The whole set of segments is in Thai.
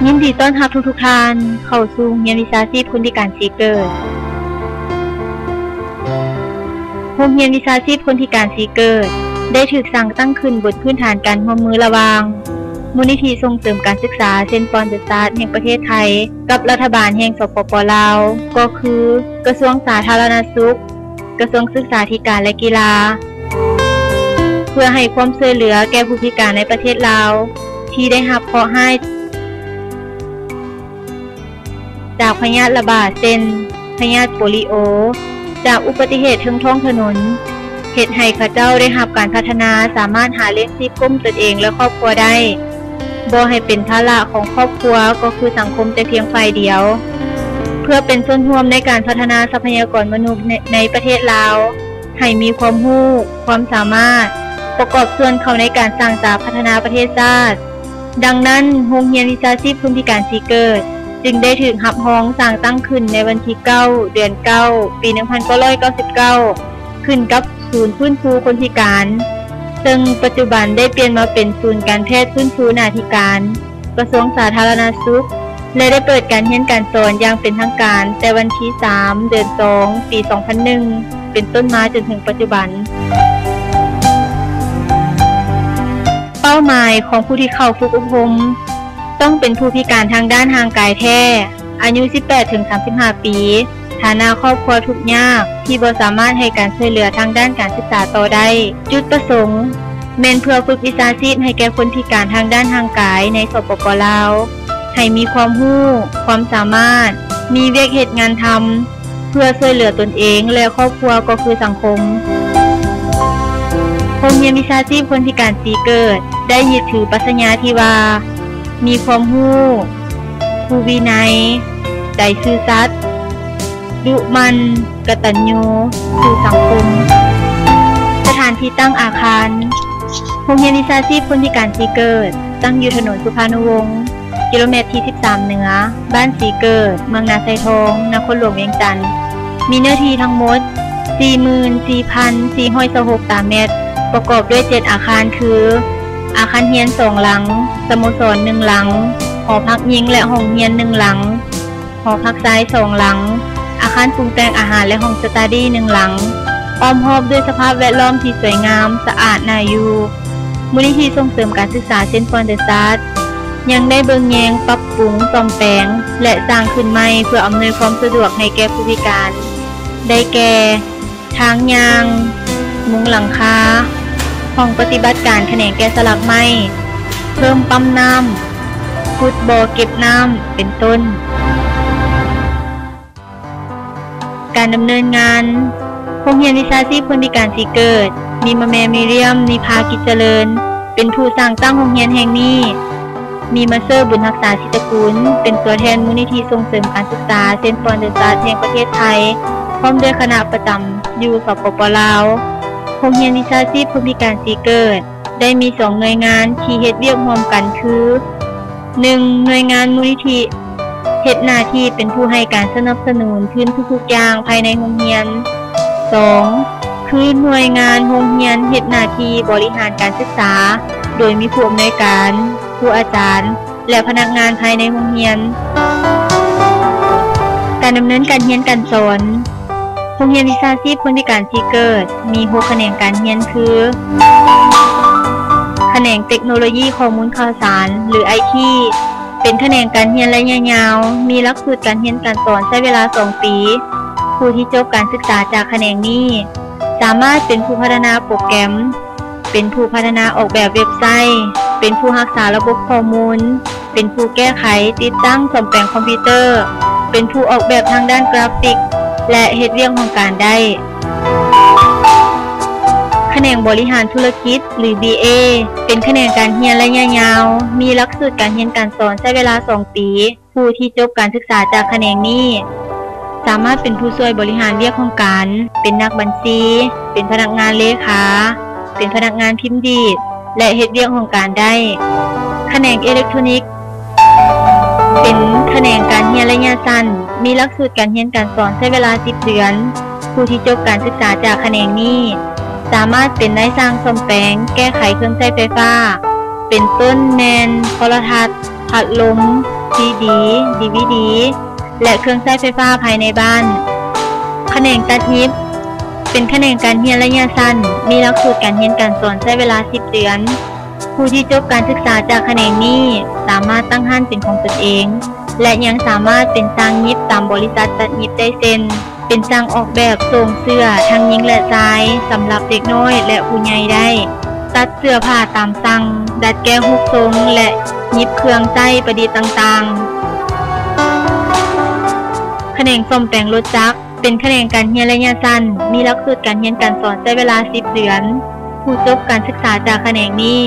ยินดีต้อนรับทุกท่านเข้าสู่เรียนวิชาชีพคนพิการสีเกิดโรงเรียนวิชาชีพคนพิการสีเกิดได้ถูกสร้างตั้งขึ้นบนพื้นฐานการร่วมมือระหว่างมูลนิธิส่งเสริมการศึกษาเซ็นต์ปอนเดอร์ซาร์แห่งประเทศไทยกับรัฐบาลแห่งสปป.ลาวก็คือกระทรวงสาธารณสุขกระทรวงศึกษาธิการและกีฬาเพื่อให้ความช่วยเหลือแก่ผู้พิการในประเทศลาวที่ได้รับเคราะห์ร้ายจากพยาธิระบาดเช่นพยาธิโปลิโอจากอุบัติเหตุทางท้องถนนเฮ็ดให้เขาเจ้าได้รับการพัฒนาสามารถหาเลี้ยงชีพก้มตนเองและครอบครัวได้บ่ให้เป็นภาระของครอบครัวก็คือสังคมแต่เพียงฝ่ายเดียวเพื่อเป็นส่วนร่วมในการพัฒนาทรัพยากรมนุษย์ในประเทศลาวให้มีความรู้ความสามารถประกอบส่วนเข้าในการสร้างสรรค์พัฒนาประเทศชาติดังนั้นโรงเรียนวิชาชีพคนพิการสีเกิดจึงได้ถูกรับรองสร้างตั้งขึ้นในวันที่9เดือน9ปี1999ขึ้นกับศูนย์ฟื้นฟูคนพิการซึ่งปัจจุบันได้เปลี่ยนมาเป็นศูนย์การแพทย์ฟื้นฟูนาธิการกระทรวงสาธารณสุขและได้เปิดการเรียนการสอนอย่างเป็นทางการแต่วันที่3เดือน2ปี2001เป็นต้นมาจนถึงปัจจุบันเป้าหมายของผู้ที่เข้าฝึกอบรมต้องเป็นผู้พิการทางด้านทางกายแท้อายุ 18-35 ปีฐานะครอบครัวทุกข์ยากที่บ่สามารถให้การช่วยเหลือทางด้านการศึกษาต่อได้จุดประสงค์แม่นเพื่อฝึกวิชาชีพให้แก่คนพิการทางด้านทางกายในสปป.ลาวให้มีความรู้ความสามารถมีเวียกเฮ็ดงานทำเพื่อช่วยเหลือตนเองและครอบครัวก็คือสังคมโรงเรียนวิชาชีพคนพิการสีเกิดได้ยึดถือปรัชญาที่ว่ามีความรู้ผู้วินัยใจซื่อสัตย์ดุมันกตัญญูสู่สังคมสถานที่ตั้งอาคารโรงเรียนวิชาชีพคนพิการสีเกิดตั้งอยู่ถนนสุภานุวงศ์กิโลเมตรที่13เหนือบ้านสีเกิดเมืองนาไซทองนครหลวงเวียงจันทน์มีเนื้อที่ทั้งหมด 44,426 ตารางเมตรประกอบด้วย7อาคารคืออาคารเรียน2หลังสโมสร1หลังหอพักหญิงและห้องเรียน1หลังหอพักชาย2หลังอาคารปรุงแต่งอาหารและห้องสตาดี้1หลังอ้อมรอบด้วยสภาพแวดล้อมที่สวยงามสะอาดน่าอยู่มูลนิธิส่งเสริมการศึกษาเซ็นต์ปอนเดอร์ซาร์ยังได้เบิ่งแยงปรับปรุงซ่อมแปลงและสร้างขึ้นใหม่เพื่ออำนวยความสะดวกให้แก่ผู้พิการได้แก่ทางยางมุงหลังคาห้องปฏิบัติการแขนงแกะสลักไม้เพิ่มปั๊มน้ำขุดบ่อเก็บน้ำเป็นต้นการดำเนินงานโรงเรียนวิชาชีพคนพิการสีเกิดมีแม่มิเรียมนิภากิจเจริญเป็นผู้สร้างตั้งโรงเรียนแห่งนี้มีมาเซอร์บุญรักษาชิตกุลเป็นตัวแทนมูลนิธิส่งเสริมการศึกษาเซ็นต์ปอนเดอร์ซาร์แห่งประเทศไทยพร้อมด้วยคณะประจำอยู่สปป.ลาวโรงเรียนวิชาชีพคนพิการสีเกิดได้มี2หน่วยงานที่เฮ็ดเวียกร่วมกันคือ 1. หน่วยงานมูลนิธิเฮ็ดหน้าที่เป็นผู้ให้การสนับสนุนพื้นทุกๆอย่างภายในโรงเรียน 2. คือหน่วยงานโรงเรียนเฮ็ดหน้าที่บริหารการศึกษาโดยมีผู้อำนวยการครูอาจารย์และพนักงานภายในโรงเรียนการดำเนินการเรียนการสอนโรงเรียนวิชาชีพคนพิการสีเกิดมี6แขนงการเรียนคือแขนงเทคโนโลยีข้อมูลข่าวสารหรือ IT เป็นแขนงการเรียนระยะยาวมีหลักสูตรการเรียนการสอนใช้เวลา2ปีผู้ที่จบการศึกษาจากแขนงนี้สามารถเป็นผู้พัฒนาโปรแกรมเป็นผู้พัฒนาออกแบบเว็บไซต์เป็นผู้รักษาระบบข้อมูลเป็นผู้แก้ไขติดตั้งซ่อมแปลงคอมพิวเตอร์เป็นผู้ออกแบบทางด้านกราฟิกและเฮ็ดเวียกของการได้แขนงบริหารธุรกิจหรือ BA เป็นแขนงการเรียนระยะยาวมีหลักสูตรการเรียนการสอนใช้เวลา2ปีผู้ที่จบการศึกษาจากแขนงนี้สามารถเป็นผู้ช่วยบริหารเวียกของการเป็นนักบัญชีเป็นพนักงานเลขาเป็นพนักงานพิมพ์ดีดและเฮ็ดเวียกของการได้แขนงอิเล็กทรอนิกส์เป็นแขนงการเรียนระยะสั้นมีหลักสูตรการเรียนการสอนใช้เวลา10เดือนผู้ที่จบการศึกษาจากแขนงนี้สามารถเป็นนายสร้างซ่อมแปลงแก้ไขเครื่องใช้ไฟฟ้าเป็นต้นแมนโทรทัศน์พัดลม CD DVD และเครื่องใช้ไฟฟ้าภายในบ้านแขนงตัดเย็บเป็นแขนงการเรียนระยะสั้นมีหลักสูตรการเรียนการสอนใช้เวลา10เดือนผู้ที่จบการศึกษาจากแขนงนี้สามารถตั้งห้านเป็นของตนเองและยังสามารถเป็นช่างเย็บตามบริษัทตัดเย็บได้เซ็นเป็นช่างออกแบบทรงเสื้อทั้งหญิงและชายสำหรับเด็กน้อยและผู้ใหญ่ได้ตัดเสื้อผ้าตามสั่งดัดแก้รูปทรงและเย็บเครื่องใช้ประดิษฐ์ต่างๆแขนงซ่อมแปลงรถจักรเป็นแขนงการเรียนระยะสั้นมีหลักสูตรการเรียนการสอนใช้เวลา10เดือนผู้จบการศึกษาจากแขนงนี้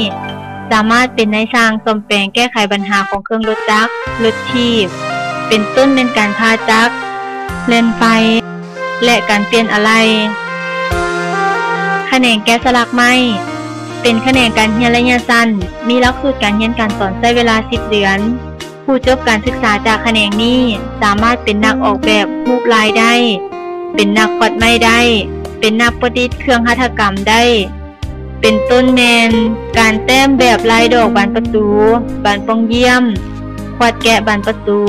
สามารถเป็นนายช่างซ่อมแปลงแก้ไขปัญหาของเครื่องรถจักรรถถีบเป็นต้นเป็นการพาจักรเล่นไฟและการเปลี่ยนอะไหล่แขนงแกะสลักไม้เป็นแขนงการเรียนระยะสั้นมีหลักสูตรการเรียนการสอนใช้เวลา10เดือนผู้จบการศึกษาจากแขนงนี้สามารถเป็นนักออกแบบรูปลายได้เป็นนักปัดไม้ได้เป็นนักประดิษฐ์เครื่องหัตถกรรมได้เป็นต้นแมนการแต้มแบบลายดอกบานประตูบานปองเยี่ยมขวัดแกะบานประตู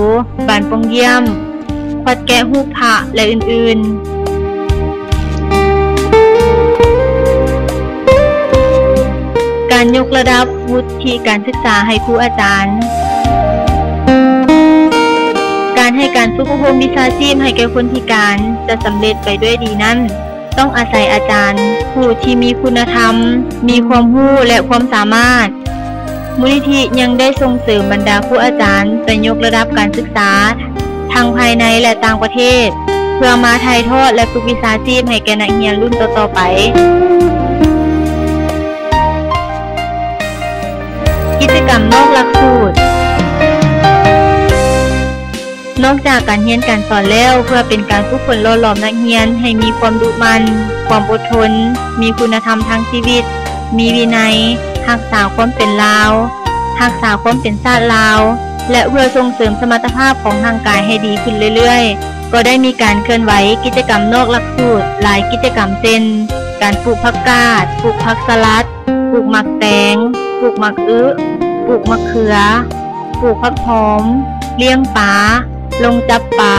บานปองเยี่ยมขวัดแกะรูปพระและอื่นๆการยกระดับวุฒิการศึกษาให้ครูอาจารย์การให้การฝึกอบรมวิชาชีพให้แก่คนพิการจะสำเร็จไปด้วยดีนั้นต้องอาศัยอาจารย์ผู้ที่มีคุณธรรมมีความรู้และความสามารถมูลนิธิยังได้ส่งเสริมบรรดาครูอาจารย์ไปยกระดับการศึกษาทั้งภายในและต่างประเทศเพื่อมาถ่ายทอดและฝึกวิชาชีพให้แก่นักเรียนรุ่นต่อๆไปกิจกรรมนอกหลักสูตรนอกจากการเรียนการสอนแล้วเพื่อเป็นการฝึกฝนหล่อหลอมนักเรียนให้มีความดุมันความอดทนมีคุณธรรมทางชีวิตมีวินัยรักษาความเป็นลาวรักษาความเป็นชาติลาวและเพื่อส่งเสริมสมรรถภาพของร่างกายให้ดีขึ้นเรื่อยๆก็ได้มีการเคลื่อนไหวกิจกรรมนอกหลักสูตรหลายกิจกรรมเช่นการปลูกผักกาดปลูกผักสลัดปลูกหมักแตงปลูกหมักอึปลูกมะเขือปลูกผักหอมเลี้ยงปลาลงจับปลา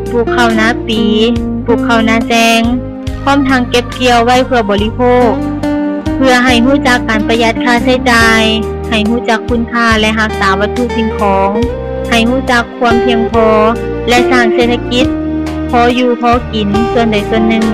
ปลูกข้าวนาปีปลูกข้าวนาแจงพร้อมทางเก็บเกี่ยวไว้เพื่อบริโภคเพื่อให้รู้จักการประหยัดค่าใช้จ่ายให้รู้จักคุณค่าและรักษาวัตถุสิ่งของให้รู้จักความเพียงพอและสร้างเศรษฐกิจพออยู่พอกินส่วนใดส่วนหนึ่ง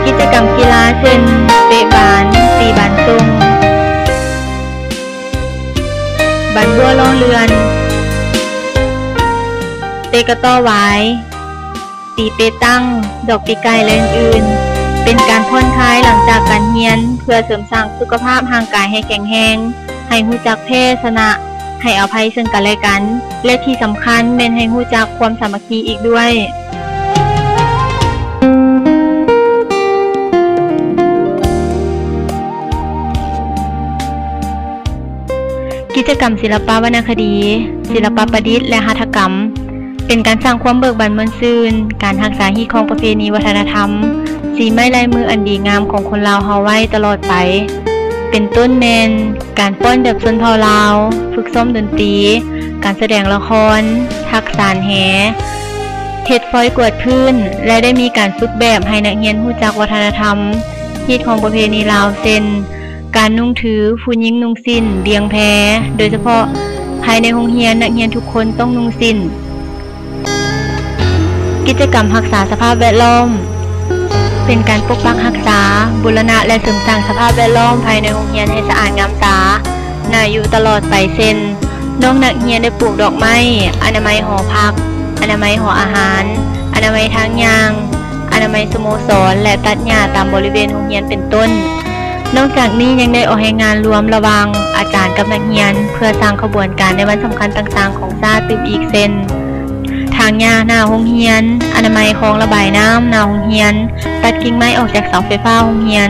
กิจกรรมกีฬาเช่นเตะบาสตีบานทรงบานบัวล่องเรือนเตะกระต้อหวายตีเปตั้งดอกปีไก่และอื่นๆเป็นการผ่อนคลายหลังจากการเรียนเพื่อเสริมสร้างสุขภาพร่างกายให้แข็งแรงให้รู้จักแพ้ชนะให้อภัยซึ่งกันและกันและที่สำคัญแม่นให้รู้จักความสามัคคีอีกด้วยกิจกรรมศิลปวรรณคดีศิลปประดิษฐ์และหัตถกรรมเป็นการสร้างความเบิกบานม่วนซื่นการรักษาฮีตของประเพณีวัฒนธรรมสีไม้ลายมืออันดีงามของคนลาวเฮาไว้ตลอดไปเป็นต้นแมนการป้อนแบบชนเผ่าลาวฝึกซ้อมดนตรีการแสดงละครทักษะแหเฮ็ดฟอยกวดพื้นและได้มีการฝึกแบบให้นักเรียนรู้จักวัฒนธรรมฮีตของประเพณีลาวเช่นการนุ่งถือผู้หญิงนุ่งสิ้นเบียงแพโดยเฉพาะภายในโรงเรียนนักเรียนทุกคนต้องนุ่งสิ้นกิจกรรมรักษาสภาพแวดล้อมเป็นการปกปักรักษาบูรณะและเสริมสร้างสภาพแวดล้อมภายในโรงเรียนให้สะอาดงามตาน่าอยู่ตลอดไปเช่นน้องนักเรียนได้ปลูกดอกไม้อนามัยหอพักอนามัยหออาหารอนามัยทางยางอนามัยสโมสรและตัดหญ้าตามบริเวณโรงเรียนเป็นต้นนอกจากนี้ยังได้ออกให้งานรวมระหว่างอาจารย์กับนักเรียนเพื่อสร้างขบวนการในวันสำคัญต่างๆของชาติตื่นอีกเช่นท างหญ้าหน้าโรงเรียนอนามัยคลองระบายน้ำหน้าโรงเรียนตัดกิ่งไม้ออกจากเสาไฟฟ้าโรงเรียน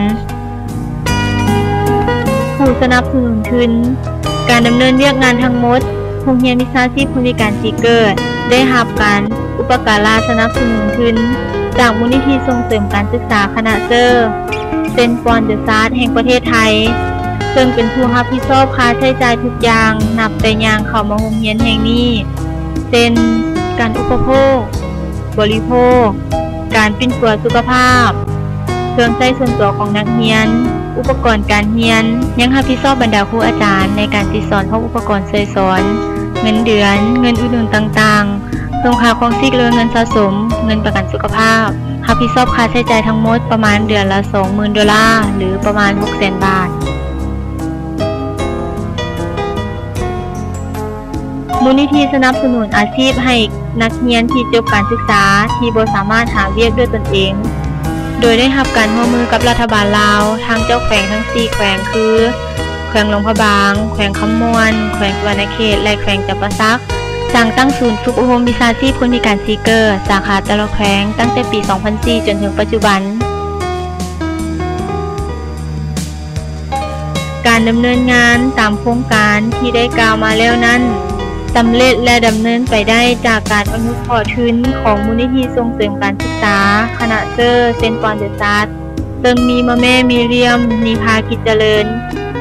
ผู้สนับสนุนทุนการดำเนินเรียกงานทั้งหมดโรงเรียนวิชาชีพคนพิการซีเกิดได้รับการอุปการะสนับสนุนทุนจากมูลนิธิส่งเสริมการศึกษาคณะเซนต์ปอนเดอะซาร์แห่งประเทศไทยซึ่งเป็นผู้รับผิดชอบค่าใช้จ่ายทุกอย่างนับแต่อย่างเข้ามาโรงเรียนแห่งนี้เช่นการอุปโภคบริโภคการปิ้นปัวสุขภาพเครื่องใช้ส่วนตัวของนักเรียนอุปกรณ์การเรียนยังรับผิดชอบบรรดาครูอาจารย์ในการติดสอนพวกอุปกรณ์ช่วยสอนเงินเดือนเงินอุดหนุนต่างๆส่งค่าของชีพเงินสะสมเงินประกันสุขภาพรับผิดชอบค่าใช้จ่ายทั้งหมดประมาณเดือนละ $20,000 หรือประมาณ 600,000 บาทมูลนิธิสนับสนุนอาชีพให้นักเรียนที่จบการศึกษาที่บ่สามารถหาเวียกด้วยตนเองโดยได้รับการร่วมมือกับรัฐบาลลาวทางเจ้าแขวงทั้ง4แขวงคือแขวงหลวงพระบางแขวงคำม่วนแขวงสุวรรณเขตและแขวงจำปาสักสั่งตั้งศูนย์ฝึกอบรมวิชาชีพคนพิการซีเกอร์สาขาแต่ละแขวงตั้งแต่ปี 2004 จนถึงปัจจุบันการดำเนินงานตามโครงการที่ได้กล่าวมาแล้วนั้นสำเร็จและดำเนินไปได้จากการอนุเคราะห์ทุนของมูลนิธิส่งเสริมการศึกษาคณะเซนต์ปอนเดอะซาร์ซึ่งมีแม่มีเรียมนิพากิจเจริญ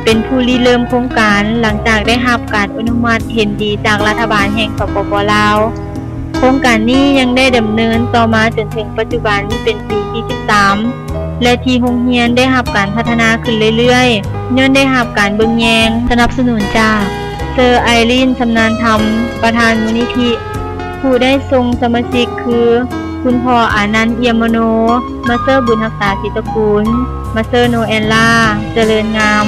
เป็นผู้ริเริ่มโครงการหลังจากได้รับการอนุมัติเห็นดีจากรัฐบาลแห่งสปป.ลาวโครงการนี้ยังได้ดำเนินต่อมาจนถึงปัจจุบันเป็นปีที่ 13และที่โรงเรียนได้รับการพัฒนาขึ้นเรื่อยๆย้อนได้รับการเบิ่งแยงสนับสนุนจากเซอร์ไอรีนชำนาญธรรมประธานมูลนิธิผู้ได้ทรงสมาชิกคือคุณพ่ออานันต์เอี่ยมมโนมาสเตอร์บุญรักษาศิตกูลมาสเตอร์โนแอลล่าเจริญงาม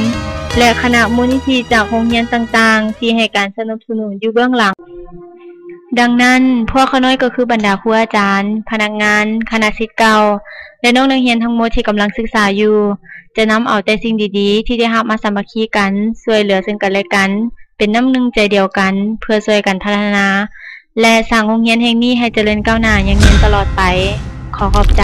และคณะมูลนิธิจากโรงเรียนต่างๆที่ให้การสนับสนุนอยู่เบื้องหลังดังนั้นพวกเขาน้อยก็คือบรรดาครูอาจารย์พนักงานคณะศิษย์เก่าและน้องนักเรียนทั้งหมดที่กำลังศึกษาอยู่จะนำเอาแต่สิ่งดีๆที่ได้รับมาสามัคคีกันช่วยเหลือซึ่งกันและกันเป็นน้ำหนึ่งใจเดียวกันเพื่อช่วยกันพัฒนาและสร้างโรงเรียนแห่งนี้ให้เจริญก้าวหน้าอย่างยืนตลอดไปขอขอบใจ